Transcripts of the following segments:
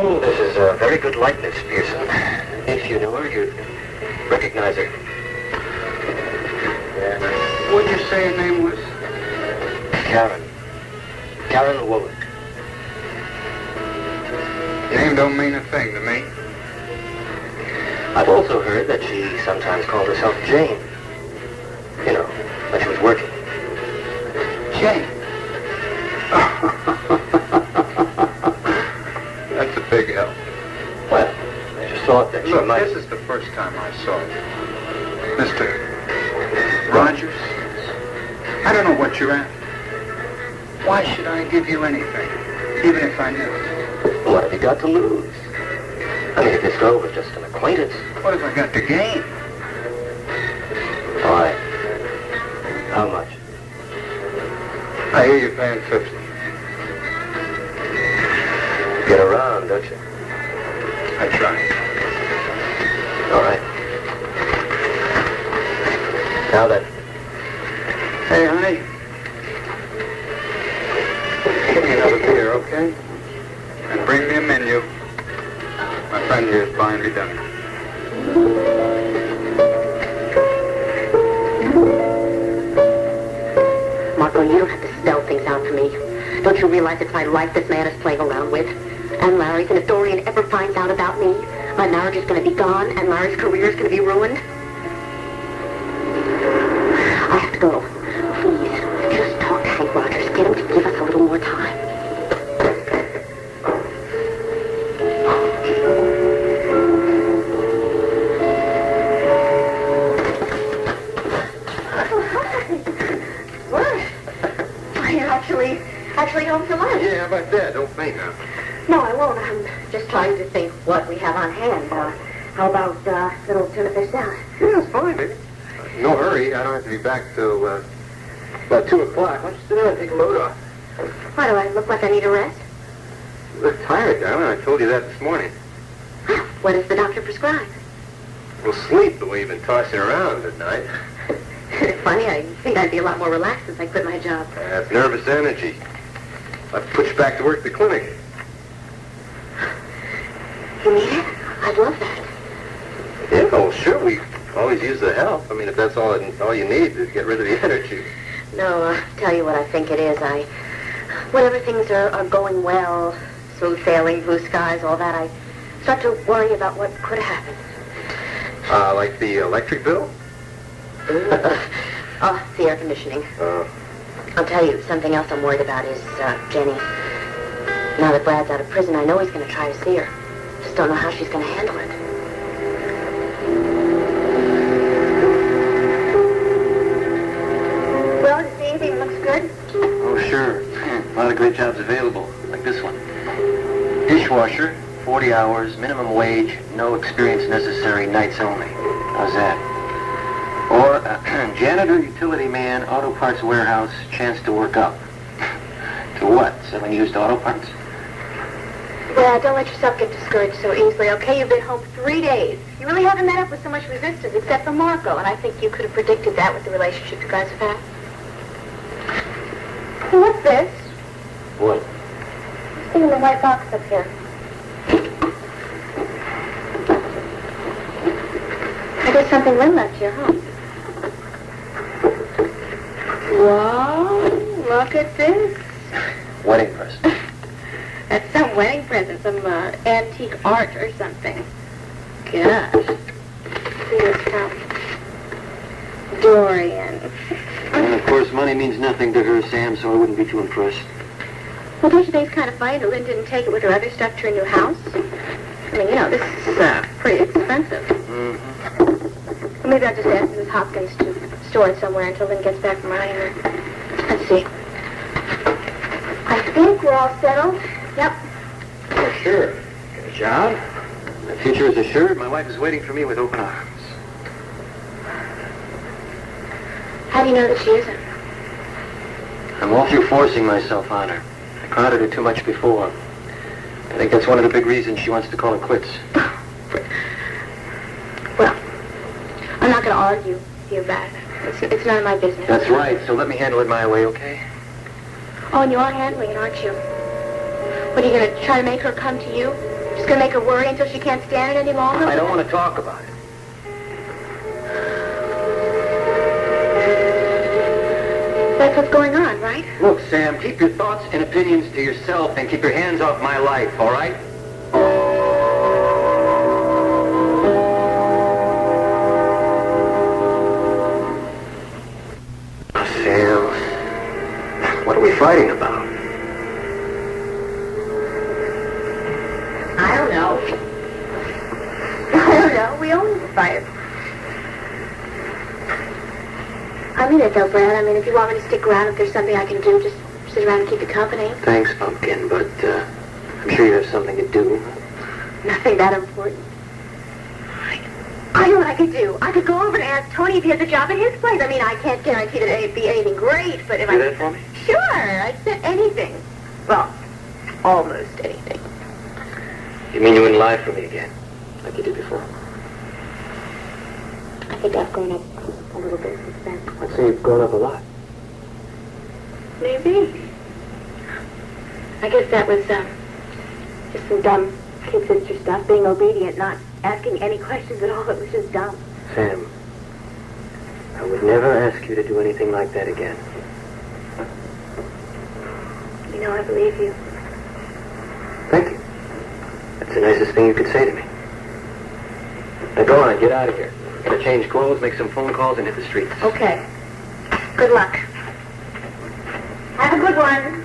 Oh, this is a very good likeness, Pierson. If you knew her, you'd recognize her. Yeah. What'd you say her name was? Karen. Karen Wolek. Name don't mean a thing to me. I've also heard that she sometimes called herself Jane. You know, when she was working. Jane? That's a big help. Well, I just thought that she might... This is the first time I saw you. Mr. Rodgers, I don't know what you're after. Why should I give you anything, even if I knew? What have you got to lose? I mean, if this girl was just an acquaintance... What have I got to gain? Why? How much? I hear you're paying 50. Get around, don't you? I try. All right. Now then. Hey, honey. Give me another beer, okay? And bring me a menu. My friend here is buying me dinner. Marco, you don't have to spell things out for me. Don't you realize it's my life this man is playing around with? And Larry's, and if Dorian ever finds out about me, my marriage is going to be gone, and Larry's career is going to be ruined. I have to go. Please, just talk to Hank Rodgers. Get him to give us a little more time. Actually home for lunch. Yeah, how about that? Don't faint now. No, I won't. I'm just trying to think what we have on hand. How about little tuna fish salad? Yeah, it's fine, baby. No hurry. I don't have to be back till about 2 o'clock. Why don't you sit down and take a load off? Why, do I look like I need a rest? You look tired, darling. I told you that this morning. What does the doctor prescribe? Well, sleep the way you've been tossing around at night. Funny, I think I'd be a lot more relaxed since I quit my job. That's nervous energy. I've put you back to work at the clinic. You mean it? I'd love that. Yeah, well, sure. We always use the help. I mean, if that's all you need to get rid of the energy. No, I'll tell you what I think it is. Whenever things are going well, smooth sailing, blue skies, all that, I start to worry about what could happen. Like the electric bill? Oh, the air conditioning. I'll tell you, something else I'm worried about is Jenny. Now that Brad's out of prison, I know he's going to try to see her. Just don't know how she's going to handle it. Well, does anything looks good? Oh, sure. A lot of great jobs available, like this one. Dishwasher, 40 hours, minimum wage, no experience necessary, nights only. How's that? Or janitor, utility man, auto parts warehouse, chance to work up. To what? Selling used auto parts? Well, don't let yourself get discouraged so easily, okay? You've been home 3 days. You really haven't met up with so much resistance, except for Marco, and I think you could have predicted that with the relationship you guys have had. Hey, what's this? What? This thing in the white box up here. I guess something Lynn left here, huh? Whoa, look at this. Wedding present. That's some wedding present, some antique art or something. Gosh. See this stuff. Dorian. And of course, money means nothing to her, Sam, so I wouldn't be too impressed. Well, don't you think it's kind of funny that Lynn didn't take it with her other stuff to her new house? I mean, you know, this is pretty expensive. Mm-hmm. Well, maybe I'll just ask Mrs. Hopkins to store it somewhere until Lynn gets back from her honeymoon. Let's see. I think we're all settled. Yep. Oh, sure. Got a job? The future is assured. My wife is waiting for me with open arms. How do you know that she isn't? I'm all through forcing myself on her. I crowded her too much before. I think that's one of the big reasons she wants to call it quits. Well, I'm not going to argue with you about it. It's none of my business. That's right, so let me handle it my way, okay? Oh, and you are handling it, aren't you? What, are you going to try to make her come to you? Just gonna make her worry until she can't stand it any longer? I don't want to talk about it. That's what's going on, right? Look, Sam, keep your thoughts and opinions to yourself and keep your hands off my life, all right? Sam, what are we fighting about? I don't know. I don't know. We always fight. I mean it though, Brad. I mean, if you want me to stick around, if there's something I can do, just sit around and keep you company. Thanks, Pumpkin, but I'm sure you have something to do. Nothing that important. I know what I could do. I could go over and ask Tony if he has a job at his place. I mean, I can't guarantee that it'd be anything great, but if Do that for me? Sure, I'd say anything. Well, almost anything. You mean you wouldn't lie for me again, like you did before? I think I've grown up a little bit since then. I'd say you've grown up a lot. Maybe. I guess that was, just some dumb kid sister stuff, being obedient, not asking any questions at all. It was just dumb. Sam, I would never ask you to do anything like that again. You know, I believe you. Thank you. That's the nicest thing you could say to me. Now go on, get out of here. Gotta change clothes, make some phone calls, and hit the streets. Okay. Good luck. Have a good one.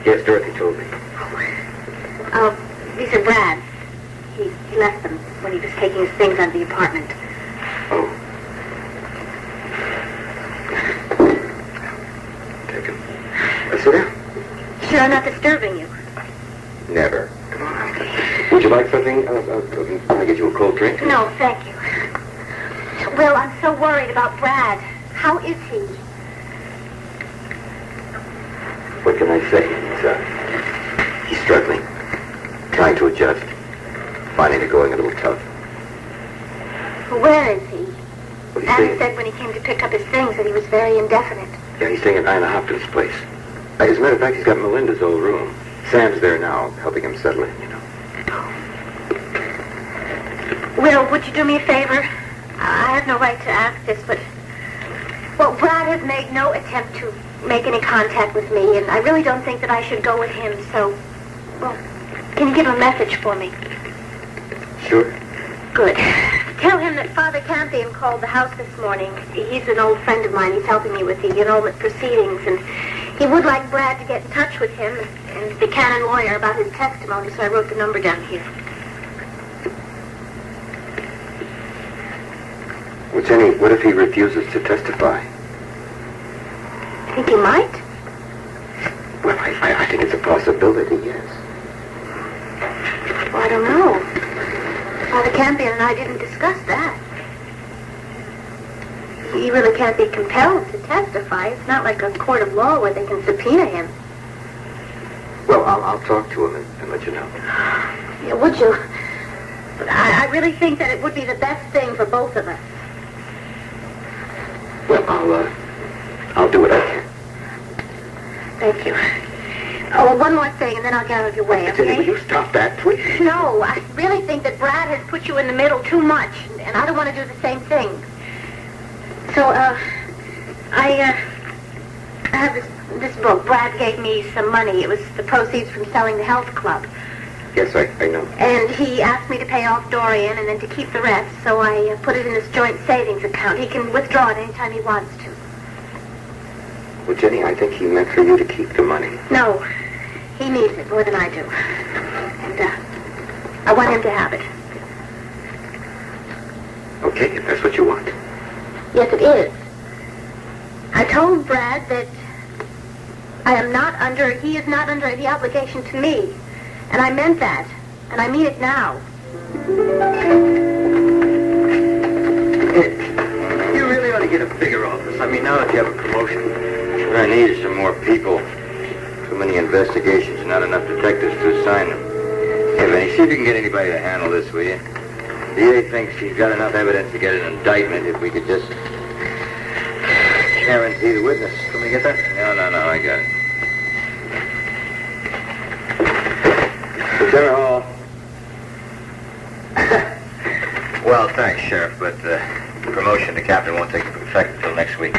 Yes, Dorothy told me. Oh, these are Brad's. He left them when he was taking his things out of the apartment. Oh. Take him. Sit down. Sure I'm not disturbing you? Never. Come on. Would you like something? Can I get you a cold drink? No, thank you. Will, I'm so worried about Brad. How is he? What can I say? He's struggling, trying to adjust, finding it going a little tough. Where is he? What Adam said when he came to pick up his things that he was very indefinite. Yeah, he's staying at Ina Hopkins' place. As a matter of fact, he's got Melinda's old room. Sam's there now, helping him settle in, you know. Will, would you do me a favor? I have no right to ask this, but... Well, Brad has made no attempt to make any contact with me, and I really don't think that I should go with him, so... Well, can you give him a message for me? Sure. Good. Tell him that Father Campion called the house this morning. He's an old friend of mine. He's helping me with the enrollment proceedings, and he would like Brad to get in touch with him and the canon lawyer about his testimony, so I wrote the number down here. What if he refuses to testify? Think he might? Well, I think it's a possibility, yes. Well, I don't know. Father Campion and I didn't discuss that. He really can't be compelled to testify. It's not like a court of law where they can subpoena him. Well, I'll talk to him and let you know. Yeah, would you? I really think that it would be the best thing for both of us. Well, I'll do what I can. Thank you. Oh, one more thing, and then I'll get out of your way, okay? Will you stop that, please? No, I really think that Brad has put you in the middle too much, and I don't want to do the same thing. So, I have this book. Brad gave me some money. It was the proceeds from selling the health club. Yes, I know. And he asked me to pay off Dorian and then to keep the rest, so I put it in this joint savings account. He can withdraw it anytime he wants to. Well, Jenny, I think he meant for you to keep the money. No, he needs it more than I do. And, I want him to have it. Okay, if that's what you want. Yes, it is. I told Brad that he is not under the obligation to me. And I meant that. And I mean it now. You really ought to get a bigger office. I mean, now that you have a promotion. What I need is some more people. Too many investigations and not enough detectives to assign them. Hey, Vinnie, see if you can get anybody to handle this, will you? The DA thinks she's got enough evidence to get an indictment if we could just guarantee the witness. Can we get that? No, I got it. Lieutenant Hall. Well, thanks, Sheriff, but promotion to captain won't take effect until next week.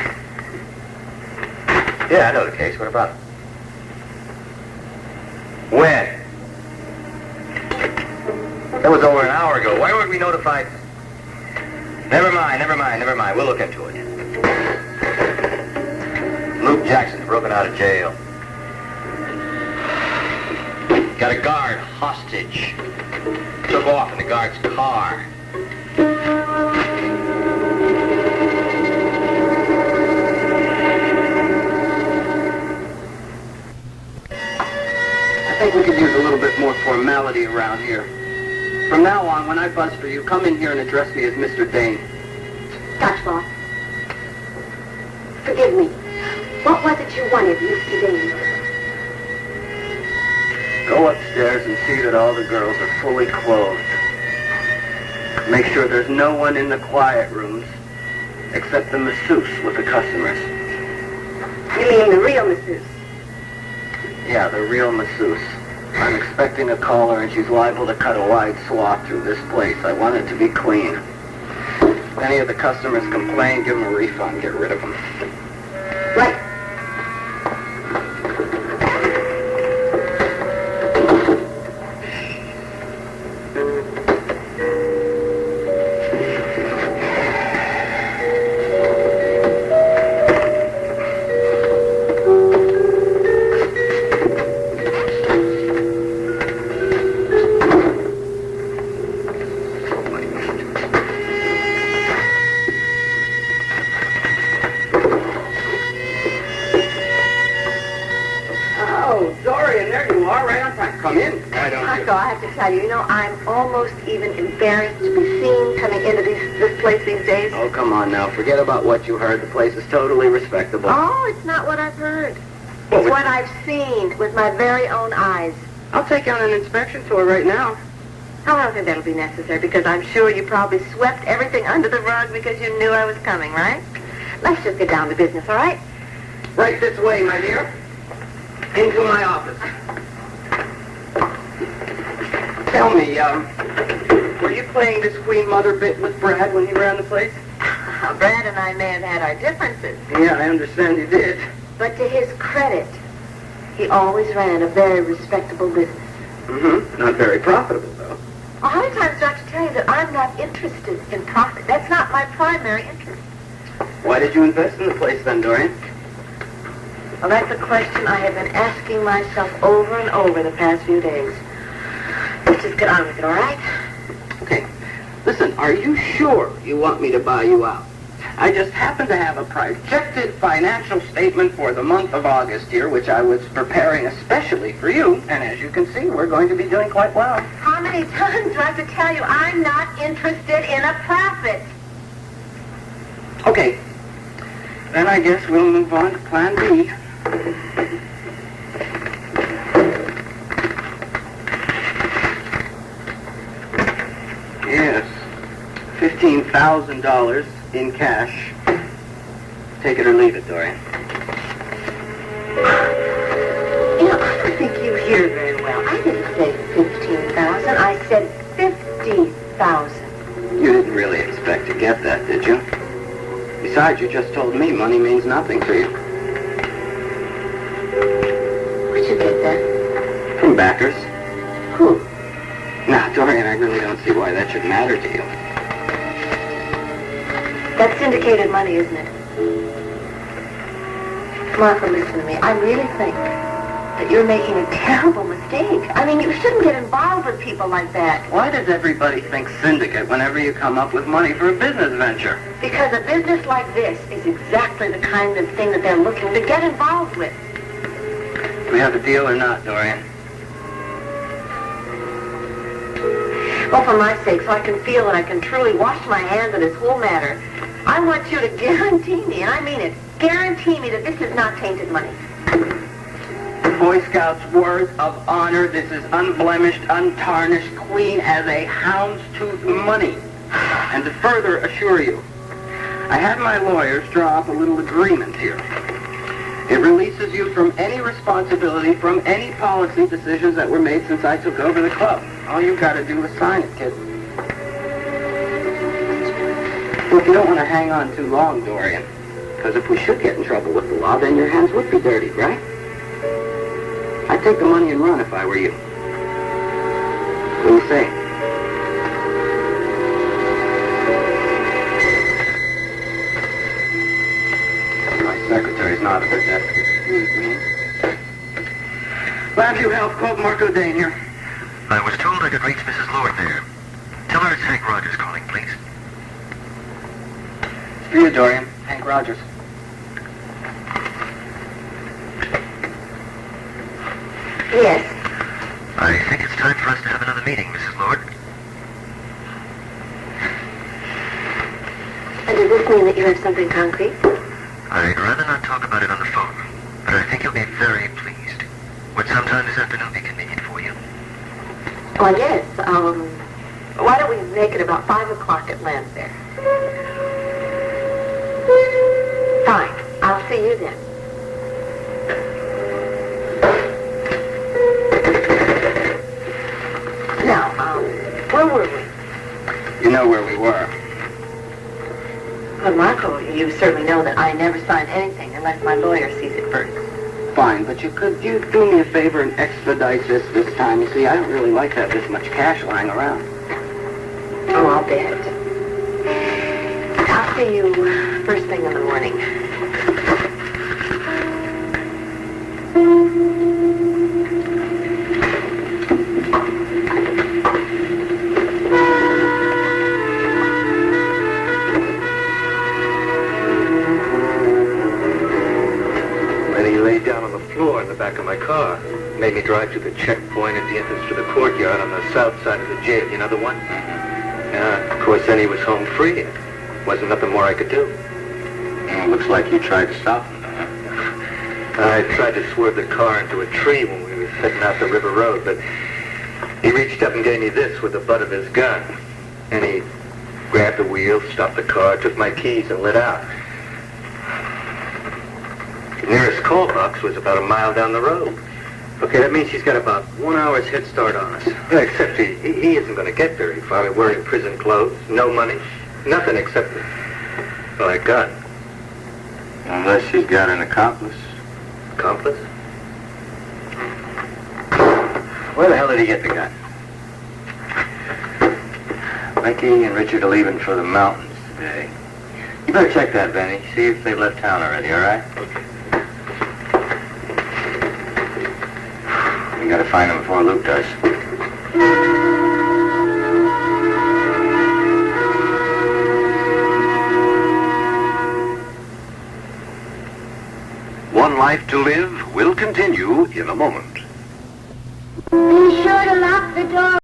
Yeah, I know the case. What about it? When? That was over an hour ago. Why weren't we notified? Never mind. We'll look into it. Luke Jackson's broken out of jail. Got a guard hostage. Took off in the guard's car. I think we could use a little bit more formality around here. From now on, when I buzz for you, come in here and address me as Mr. Dane. Dodgeball. Forgive me. What was it you wanted, Mr. Dane? Go upstairs and see that all the girls are fully clothed. Make sure there's no one in the quiet rooms except the masseuse with the customers. You mean the real masseuse? Yeah, the real masseuse. I'm expecting a caller and she's liable to cut a wide swath through this place. I want it to be clean. If any of the customers complain, give them a refund. Get rid of them. Right. I'm almost even embarrassed to be seen coming into this place these days. Oh, come on now. Forget about what you heard. The place is totally respectable. Oh, it's not what I've heard. It's what I've seen with my very own eyes. I'll take you on an inspection tour right now. I don't think that'll be necessary because I'm sure you probably swept everything under the rug because you knew I was coming, right? Let's just get down to business, all right? Right this way, my dear. Into my office. Tell me, were you playing this Queen Mother bit with Brad when you ran the place? Brad and I may have had our differences. Yeah, I understand you did. But to his credit, he always ran a very respectable business. Mm-hmm. Not very profitable, though. Well, how many times do I have to tell you that I'm not interested in profit? That's not my primary interest. Why did you invest in the place then, Dorian? Well, that's a question I have been asking myself over and over the past few days. Let's just get on with it, all right? Okay. Listen, are you sure you want me to buy you out? I just happen to have a projected financial statement for the month of August here, which I was preparing especially for you. And as you can see, we're going to be doing quite well. How many times do I have to tell you I'm not interested in a profit? Okay. Then I guess we'll move on to Plan B. Yes. $15,000 in cash. Take it or leave it, Dorian. You know, I don't think you hear very well. I didn't say 15,000. I said 50,000. You didn't really expect to get that, did you? Besides, you just told me money means nothing to you. Where'd you get that? From backers. Who? Now, Dorian, I really don't see why that should matter to you. That's syndicated money, isn't it? Martha, listen to me. I really think that you're making a terrible mistake. I mean, you shouldn't get involved with people like that. Why does everybody think syndicate whenever you come up with money for a business venture? Because a business like this is exactly the kind of thing that they're looking to get involved with. Do we have a deal or not, Dorian? Well, for my sake, so I can feel that I can truly wash my hands of this whole matter, I want you to guarantee me, and I mean it, guarantee me that this is not tainted money. Boy Scouts' word of honor, this is unblemished, untarnished, clean as a hound's tooth money. And to further assure you, I had my lawyers draw up a little agreement here. It releases you from any responsibility from any policy decisions that were made since I took over the club. All you gotta do is sign it, kid. Look, you don't want to hang on too long, Dorian. Because if we should get in trouble with the law, then your hands would be dirty, right? I'd take the money and run if I were you. What do you say? My secretary's not at her desk. Excuse me. Glad you helped. Quote Marco Dane here. I was told I could reach Mrs. Lord there. Tell her it's Hank Rodgers calling, please. For you, Dorian. Hank Rodgers. Yes. I think it's time for us to have another meeting, Mrs. Lord. And does this mean that you have something concrete? I'd rather not talk about it on the phone, but I think you'll be very pleased. Would sometime this afternoon be convenient for you? Well, yes. Why don't we make it about 5 o'clock at Lansdale? Fine. I'll see you then. Now, where were we? You know where we were. Well, Marco, you certainly know that I never sign anything unless my lawyer sees it first. Fine, but you do me a favor and expedite this time? You see, I don't really like to have this much cash lying around. Oh, I'll bet. I'll see you first thing in the morning. Down on the floor in the back of my car. Made me drive to the checkpoint at the entrance to the courtyard on the south side of the jail. You know the one? Yeah, of course, then he was home free. And wasn't nothing more I could do. Well, looks like you tried to stop him. I tried to swerve the car into a tree when we were heading out the river road, but he reached up and gave me this with the butt of his gun. And he grabbed the wheel, stopped the car, took my keys, and lit out. The nearest call box was about a mile down the road. Okay, that means he's got about 1 hour's head start on us. Yeah, except he isn't going to get very far. We're wearing prison clothes, no money, nothing except, well, a gun. Unless she's got an accomplice. Accomplice? Where the hell did he get the gun? Viki and Richard are leaving for the mountains today. You better check that, Vinnie. See if they've left town already, all right? Okay. We gotta find him before Luke does. One Life to Live will continue in a moment. Be sure to lock the door.